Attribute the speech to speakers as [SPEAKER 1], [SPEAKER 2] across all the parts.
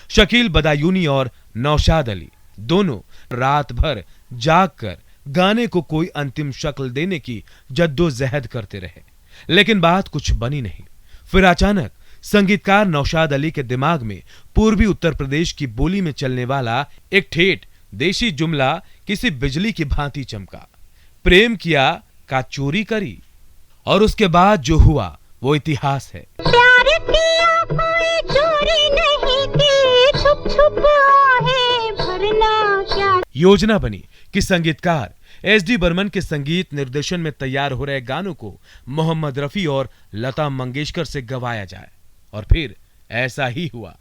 [SPEAKER 1] शकील बदायूनी और नौशाद अली दोनों रात भर जागकर गाने को कोई अंतिम शक्ल देने की जद्दोजहद करते रहे, लेकिन बात कुछ बनी नहीं। फिर अचानक संगीतकार नौशाद अली के दिमाग में पूर्वी उत्तर प्रदेश की बोली में चलने वाला एक ठेठ देशी जुमला किसी बिजली की भांति चमका, प्रेम किया का चोरी करी। और उसके बाद जो हुआ वो इतिहास है।
[SPEAKER 2] प्यार किया कोई चोरी नहीं की, छुप छुप आहे भरना क्या।
[SPEAKER 1] योजना बनी कि संगीतकार एस.डी. बर्मन के संगीत निर्देशन में तैयार हो रहे गानों को मोहम्मद रफी और लता मंगेशकर से गवाया जाए। और फिर ऐसा ही हुआ।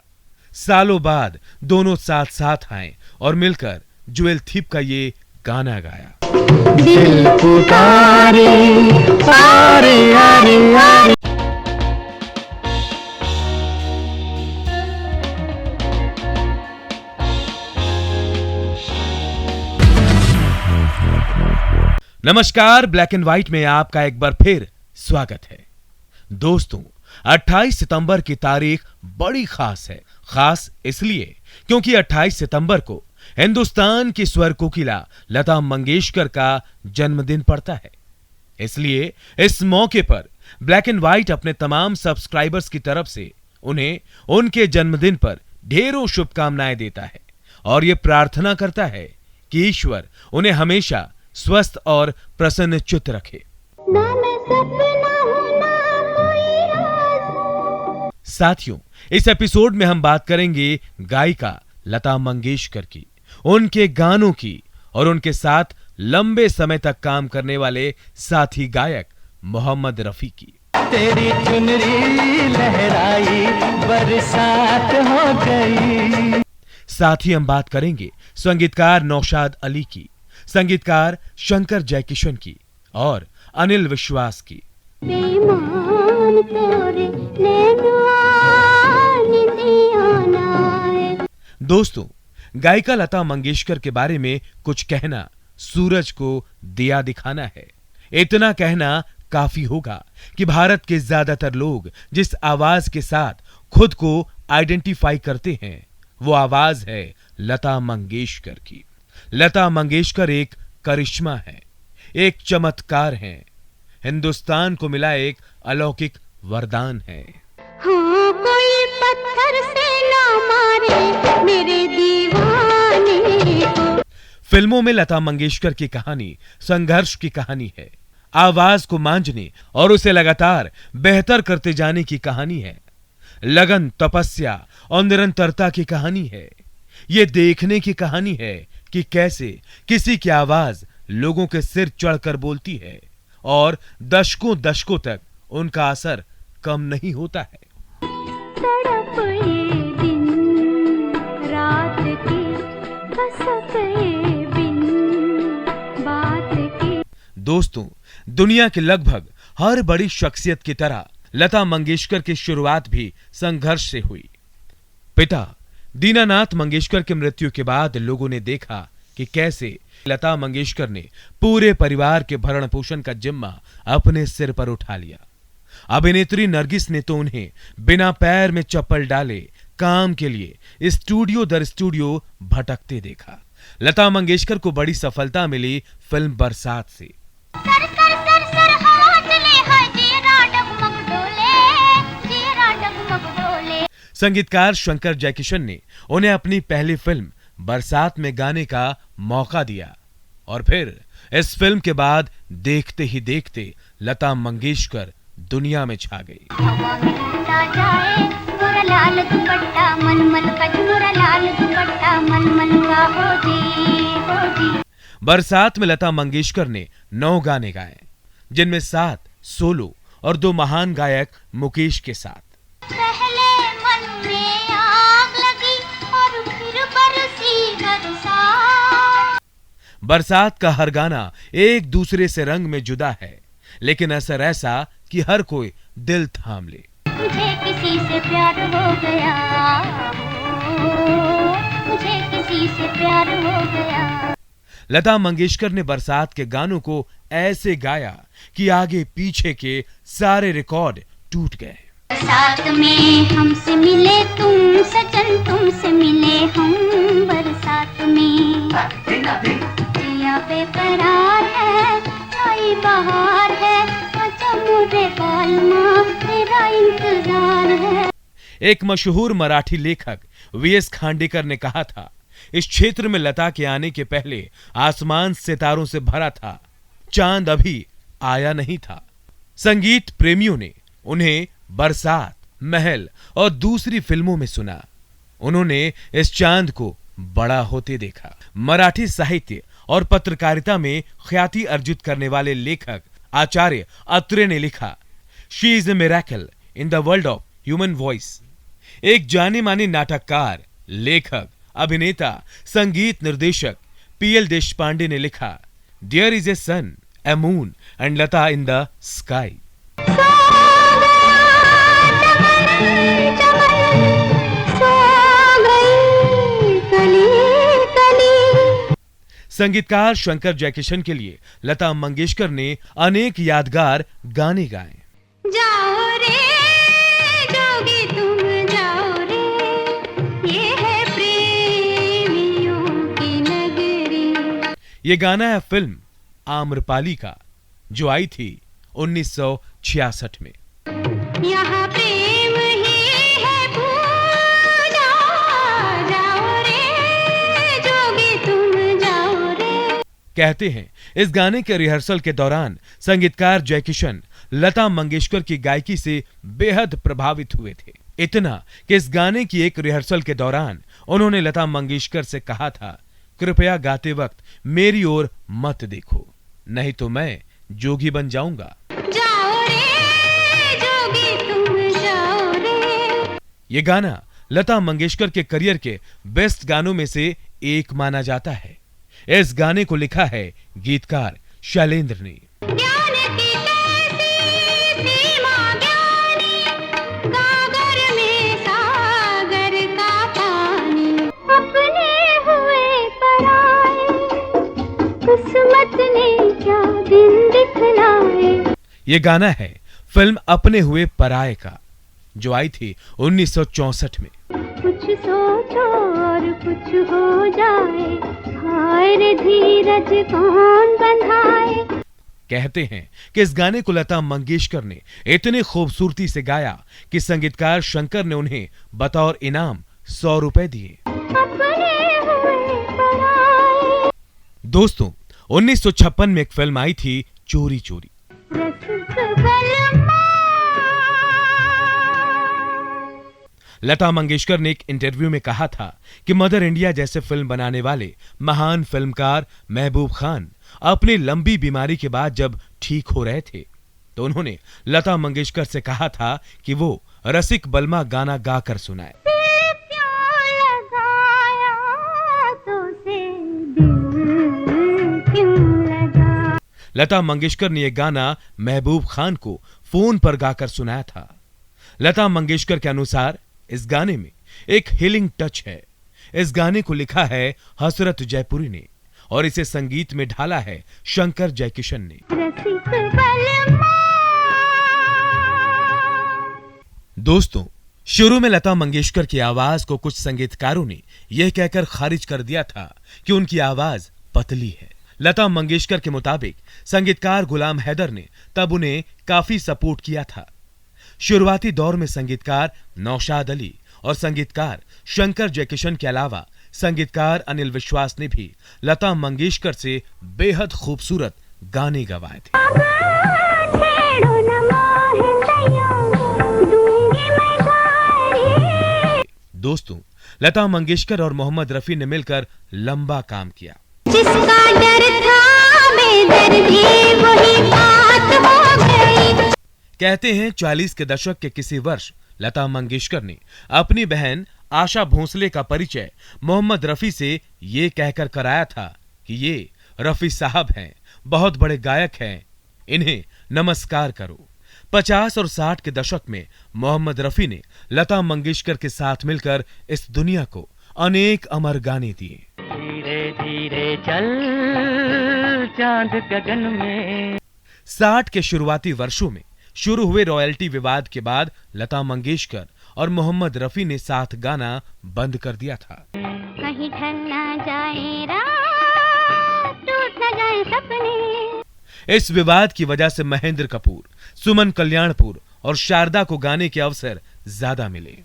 [SPEAKER 1] सालों बाद दोनों साथ साथ आए और मिलकर ज्वेल थीप का ये गाना गाया।
[SPEAKER 3] दिल पुकारे आरे आरे आरे।
[SPEAKER 1] नमस्कार, ब्लैक एंड व्हाइट में आपका एक बार फिर स्वागत है। दोस्तों, 28 सितंबर की तारीख बड़ी खास है। खास इसलिए क्योंकि 28 सितंबर को हिंदुस्तान की स्वर कोकिला लता मंगेशकर का जन्मदिन पड़ता है। इसलिए इस मौके पर ब्लैक एंड व्हाइट अपने तमाम सब्सक्राइबर्स की तरफ से उन्हें उनके जन्मदिन पर ढेरों शुभकामनाएं देता है और ये प्रार्थना करता है कि ईश्वर उन्हें हमेशा स्वस्थ और प्रसन्न चित्त रखे। साथियों, इस एपिसोड में हम बात करेंगे गायिका लता मंगेशकर की, उनके गानों की और उनके साथ लंबे समय तक काम करने वाले साथी गायक मोहम्मद रफी की।
[SPEAKER 3] तेरी चुनरी लहराई बरसात हो गई।
[SPEAKER 1] साथ ही हम बात करेंगे संगीतकार नौशाद अली की, संगीतकार शंकर जयकिशन की और अनिल विश्वास की। दोस्तों, गायिका लता मंगेशकर के बारे में कुछ कहना सूरज को दिया दिखाना है। इतना कहना काफी होगा कि भारत के ज्यादातर लोग जिस आवाज के साथ खुद को आइडेंटिफाई करते हैं वो आवाज है लता मंगेशकर की। लता मंगेशकर एक करिश्मा है, एक चमत्कार है, हिंदुस्तान को मिला एक अलौकिक वरदान है।
[SPEAKER 2] हाँ, कोई पत्थर से ना मारे मेरे दीवाने को।
[SPEAKER 1] फिल्मों में लता मंगेशकर की कहानी संघर्ष की कहानी है, आवाज को मांझने और उसे लगातार बेहतर करते जाने की कहानी है, लगन, तपस्या और निरंतरता की कहानी है। ये देखने की कहानी है कि कैसे किसी की आवाज लोगों के सिर चढ़कर बोलती है और दशकों दशकों तक उनका असर कम नहीं होता है।
[SPEAKER 2] तड़प ये दिन रात की, कसक ये बिन बात की।
[SPEAKER 1] दोस्तों, दुनिया के लगभग हर बड़ी शख्सियत की तरह लता मंगेशकर की शुरुआत भी संघर्ष से हुई। पिता दीनानाथ मंगेशकर की मृत्यु के बाद लोगों ने देखा कि कैसे लता मंगेशकर ने पूरे परिवार के भरण पोषण का जिम्मा अपने सिर पर उठा लिया। अभिनेत्री नरगिस ने तो उन्हें बिना पैर में चप्पल डाले काम के लिए स्टूडियो दर स्टूडियो भटकते देखा। लता मंगेशकर को बड़ी सफलता मिली फिल्म बरसात से।
[SPEAKER 2] सर सर सर सर हवा चले है, जीरा डगमग डोले, जीरा डगमग डोले।
[SPEAKER 1] संगीतकार शंकर जयकिशन ने उन्हें अपनी पहली फिल्म बरसात में गाने का मौका दिया और फिर इस फिल्म के बाद देखते ही देखते लता मंगेशकर दुनिया में छा गई।
[SPEAKER 2] हवा में उड़ा जाए मोरा लाल दुपट्टा, मनमन का मोरा लाल दुपट्टा, मनमन का हो जी।
[SPEAKER 1] बरसात में लता मंगेशकर ने 9 गाने गाए, जिनमें 7 सोलो और 2 महान गायक मुकेश के साथ।
[SPEAKER 2] पहले मन में आग लगी और फिर बरसी बरसात।
[SPEAKER 1] बरसात का हर गाना एक दूसरे से रंग में जुदा है, लेकिन असर ऐसा कि हर कोई दिल थाम ले।
[SPEAKER 2] मुझे किसी से प्यार हो गया, मुझे किसी से प्यार हो गया।
[SPEAKER 1] लता मंगेशकर ने बरसात के गानों को ऐसे गाया कि आगे पीछे के सारे रिकॉर्ड टूट गए।
[SPEAKER 2] बरसात में हमसे मिले तुम सजन, तुमसे हुए फरार है, आई बहार है, अच्छा मुझे पालना तेरा इंतजार है।
[SPEAKER 1] एक मशहूर मराठी लेखक वीएस खांडेकर ने कहा था, इस क्षेत्र में लता के आने के पहले आसमान सितारों से भरा था, चांद अभी आया नहीं था। संगीत प्रेमियों ने उन्हें बरसात, महल और दूसरी फिल्मों में सुना। उन्होंने इस चांद को बड़ा होते देखा। मराठी साहित्य और पत्रकारिता में ख्याति अर्जित करने वाले लेखक आचार्य अत्रे ने लिखा, she is a miracle in the world of human voice. एक जाने माने नाटककार, लेखक, अभिनेता, संगीत निर्देशक पीएल देशपांडे ने लिखा, there is a sun, a moon and Lata in the sky. संगीतकार शंकर जयकिशन के लिए लता मंगेशकर ने अनेक यादगार गाने गाए।
[SPEAKER 2] जाओ रे जोगी तुम जाओ रे, ये है प्रेमियों की नगरी।
[SPEAKER 1] ये गाना है फिल्म आम्रपाली का, जो आई थी 1966 में।
[SPEAKER 2] यहाँ प्रेम ही है पूजा, जाओ रे जोगी तुम जाओ रे।
[SPEAKER 1] कहते हैं इस गाने के रिहर्सल के दौरान संगीतकार जयकिशन लता मंगेशकर की गायकी से बेहद प्रभावित हुए थे। इतना कि इस गाने की एक रिहर्सल के दौरान उन्होंने लता मंगेशकर से कहा था, कृपया गाते वक्त मेरी ओर मत देखो, नहीं तो मैं जोगी बन जाऊंगा।
[SPEAKER 2] जाओ रे जोगी तुम जाओ रे।
[SPEAKER 1] ये गाना लता मंगेशकर के करियर के बेस्ट गानों में से एक माना जाता है। इस गाने को लिखा है गीतकार शैलेंद्र ने।
[SPEAKER 2] ज्ञान की कैसी सीमा ज्ञानी, गागर में सागर का पानी, अपने हुए पराए, किस्मत ने क्या दिन दिखलाए।
[SPEAKER 3] ये गाना है फिल्म अपने हुए पराये का, जो आई थी 1964 में।
[SPEAKER 2] कुछ सोचो और कुछ हो जाए, हाय रे धीरज कौन बंधाए।
[SPEAKER 3] कहते हैं कि इस गाने को लता मंगेशकर ने इतने खूबसूरती से गाया कि संगीतकार शंकर ने उन्हें बतौर इनाम 100 रुपए दिए।
[SPEAKER 2] अपने हुए पराए।
[SPEAKER 3] दोस्तों, 1956 में एक फिल्म आई थी चोरी चोरी। लता मंगेशकर ने एक इंटरव्यू में कहा था कि मदर इंडिया जैसे फिल्म बनाने वाले महान फिल्मकार महबूब खान अपनी लंबी बीमारी के बाद जब ठीक हो रहे थे, तो उन्होंने लता मंगेशकर से कहा था कि वो रसिक बलमा गाना गाकर सुनाए। लता मंगेशकर ने यह गाना महबूब खान को फोन पर गाकर सुनाया था। लता मंगेशकर के अनुसार इस गाने में एक हीलिंग टच है। इस गाने को लिखा है हसरत जयपुरी ने और इसे संगीत में ढाला है शंकर जयकिशन ने। दोस्तों, शुरू में लता मंगेशकर की आवाज को कुछ संगीतकारों ने यह कहकर खारिज कर दिया था कि उनकी आवाज पतली है। लता मंगेशकर के मुताबिक संगीतकार गुलाम हैदर ने तब उन्हें काफी सपोर्ट किया था। शुरुआती दौर में संगीतकार नौशाद अली और संगीतकार शंकर जयकिशन के अलावा संगीतकार अनिल विश्वास ने भी लता मंगेशकर से बेहद खूबसूरत गाने गवाए थे। दोस्तों, लता मंगेशकर और मोहम्मद रफी ने मिलकर लंबा काम किया।
[SPEAKER 2] जिसका डर था बेदर्दी वही बात हो गई।
[SPEAKER 3] कहते हैं 40 के दशक के किसी वर्ष लता मंगेशकर ने अपनी बहन आशा भोसले का परिचय मोहम्मद रफी से ये कहकर कराया था कि ये रफी साहब हैं, बहुत बड़े गायक हैं, इन्हें नमस्कार करो। 50 और 60 के दशक में मोहम्मद रफी ने लता मंगेशकर के साथ मिलकर इस दुनिया को अनेक अमर गाने दिए।
[SPEAKER 4] धीरे धीरे चल चांद गगन में।
[SPEAKER 3] 60 के शुरुआती वर्षों में शुरू हुए रॉयल्टी विवाद के बाद लता मंगेशकर और मोहम्मद रफी ने साथ गाना बंद कर दिया था।
[SPEAKER 2] कहीं ढल ना जाए रात, टूट ना जाए सपने।
[SPEAKER 3] इस विवाद की वजह से महेंद्र कपूर, सुमन कल्याणपुर और शारदा को गाने के अवसर ज्यादा मिले।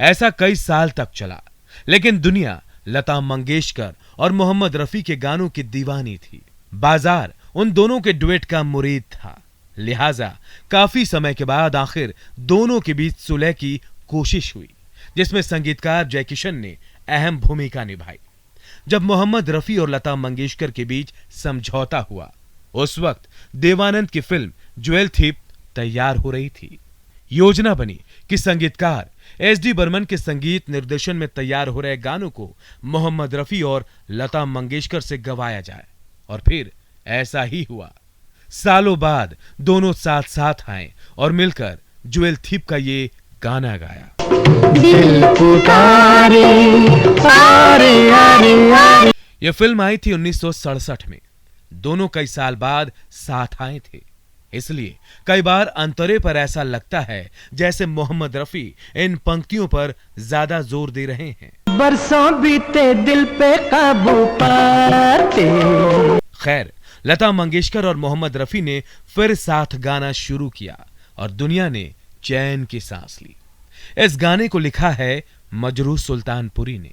[SPEAKER 3] ऐसा कई साल तक चला, लेकिन दुनिया लता मंगेशकर और मोहम्मद रफी के गानों की दीवानी थी। बाजार उन दोनों के डुएट का मुरीद था। लिहाजा काफी समय के बाद आखिर दोनों के बीच सुलह की कोशिश हुई, जिसमें संगीतकार जय किशन ने अहम भूमिका निभाई। जब मोहम्मद रफी और लता मंगेशकर के बीच समझौता हुआ, उस वक्त देवानंद की फिल्म ज्वेल थीप तैयार हो रही थी। योजना बनी कि संगीतकार एस.डी. बर्मन के संगीत निर्देशन में तैयार हो रहे गानों को मोहम्मद रफी और लता मंगेशकर से गवाया जाए, और फिर ऐसा ही हुआ। सालों बाद दोनों साथ साथ आए और मिलकर ज्वेल थीप का ये गाना गाया।
[SPEAKER 2] दिल पुकारे, आरे आरे आरे।
[SPEAKER 3] यह फिल्म आई थी 1967 में। दोनों कई साल बाद साथ आए थे, इसलिए कई बार अंतरे पर ऐसा लगता है जैसे मोहम्मद रफी इन पंक्तियों पर ज्यादा जोर दे रहे हैं।
[SPEAKER 4] बरसों बीते दिल पे काबू पाते।
[SPEAKER 3] खैर, लता मंगेशकर और मोहम्मद रफी ने फिर साथ गाना शुरू किया और दुनिया ने चैन की सांस ली। इस गाने को लिखा है मजरू सुल्तानपुरी ने।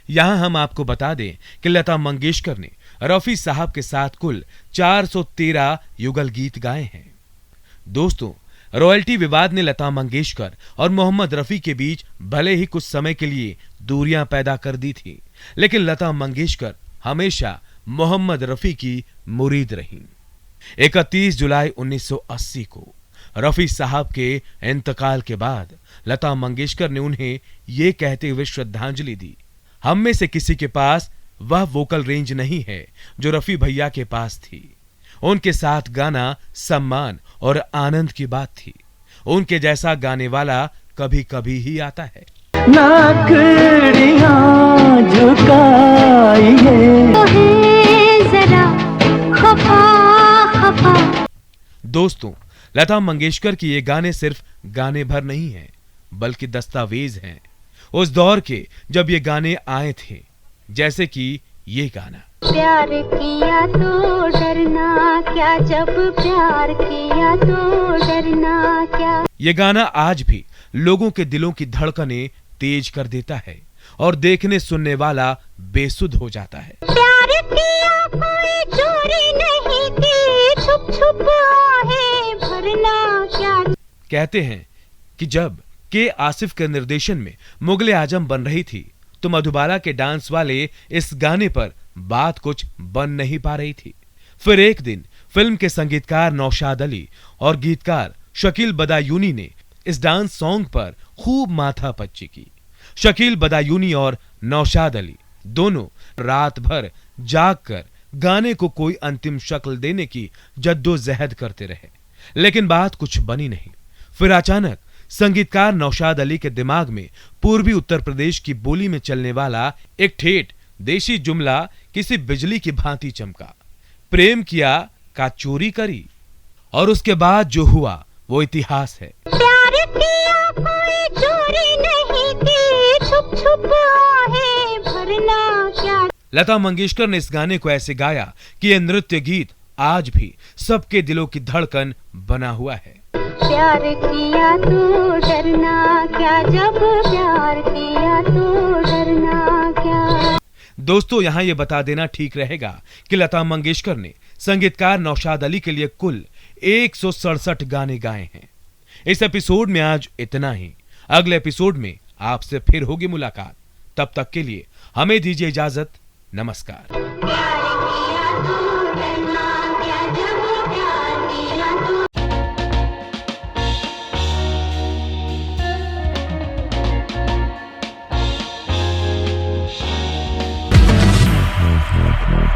[SPEAKER 3] यहां हम आपको बता दें कि लता मंगेशकर ने रफी साहब के साथ कुल 413 युगल गीत गाए हैं। दोस्तों, रॉयल्टी विवाद ने लता मंगेशकर और मोहम्मद रफी के बीच भले ही कुछ समय के लिए दूरियां पैदा कर दी थी, लेकिन लता मंगेशकर हमेशा मोहम्मद रफी की मुरीद रहीं। 31 जुलाई 1980 को रफी साहब के इंतकाल के बाद लता मंगेशकर ने उन्हें ये कहते हुए श्रद्धांजलि दी, हम में से किसी के पास वह वोकल रेंज नहीं है जो रफी भैया के पास थी। उनके साथ गाना सम्मान और आनंद की बात थी। उनके जैसा गाने वाला कभी कभी ही आता है।
[SPEAKER 4] नाकड़ियां झुकाई है
[SPEAKER 2] तो है जरा खफा खफा।
[SPEAKER 3] दोस्तों, लता मंगेशकर की ये गाने सिर्फ गाने भर नहीं हैं, बल्कि दस्तावेज हैं उस दौर के जब ये गाने आए थे, जैसे कि ये गाना।
[SPEAKER 2] प्यार किया तो डरना क्या, जब प्यार किया तो डरना क्या।
[SPEAKER 3] ये गाना आज भी लोगों के दिलों की धड़कनें तेज कर देता है और देखने सुनने वाला बेसुध हो जाता है।
[SPEAKER 2] प्यार किया कोई चोरी नहीं की, छुप छुप आहे भरना क्या।
[SPEAKER 3] कहते हैं कि जब के आसिफ के निर्देशन में मुगले आजम बन रही थी, तो मधुबाला के डांस वाले इस गाने पर बात कुछ बन नहीं पा रही थी। फिर एक दिन फिल्म के संगीतकार नौशाद अली और गीतकार शकील बदायूनी ने इस डांस सॉन्ग पर खूब माथापच्ची की। शकील बदायूनी और नौशाद अली दोनों रात भर जाग कर गाने को कोई अंतिम शक्ल देने की जद्दोजहद करते रहे, लेकिन बात कुछ बनी नहीं। फिर अचानक संगीतकार नौशाद अली के दिमाग में पूर्वी उत्तर प्रदेश की बोली में चलने वाला एक ठेठ देशी जुमला किसी बिजली की भांति चमका, प्रेम किया का चोरी करी। और उसके बाद जो हुआ वो इतिहास है।
[SPEAKER 2] प्यार किया कोई चोरी नहीं की, छुप छुप आहे भरना क्या।
[SPEAKER 3] लता मंगेशकर ने इस गाने को ऐसे गाया कि यह नृत्य गीत आज भी सबके दिलों की धड़कन बना हुआ है।
[SPEAKER 2] प्यार किया तो डरना क्या, जब प्यार किया तो डरना क्या।
[SPEAKER 3] दोस्तों, यहां यह बता देना ठीक रहेगा कि लता मंगेशकर ने संगीतकार नौशाद अली के लिए कुल 167 गाने गाए हैं। इस एपिसोड में आज इतना ही। अगले एपिसोड में आपसे फिर होगी मुलाकात। तब तक के लिए हमें दीजिए इजाजत। नमस्कार।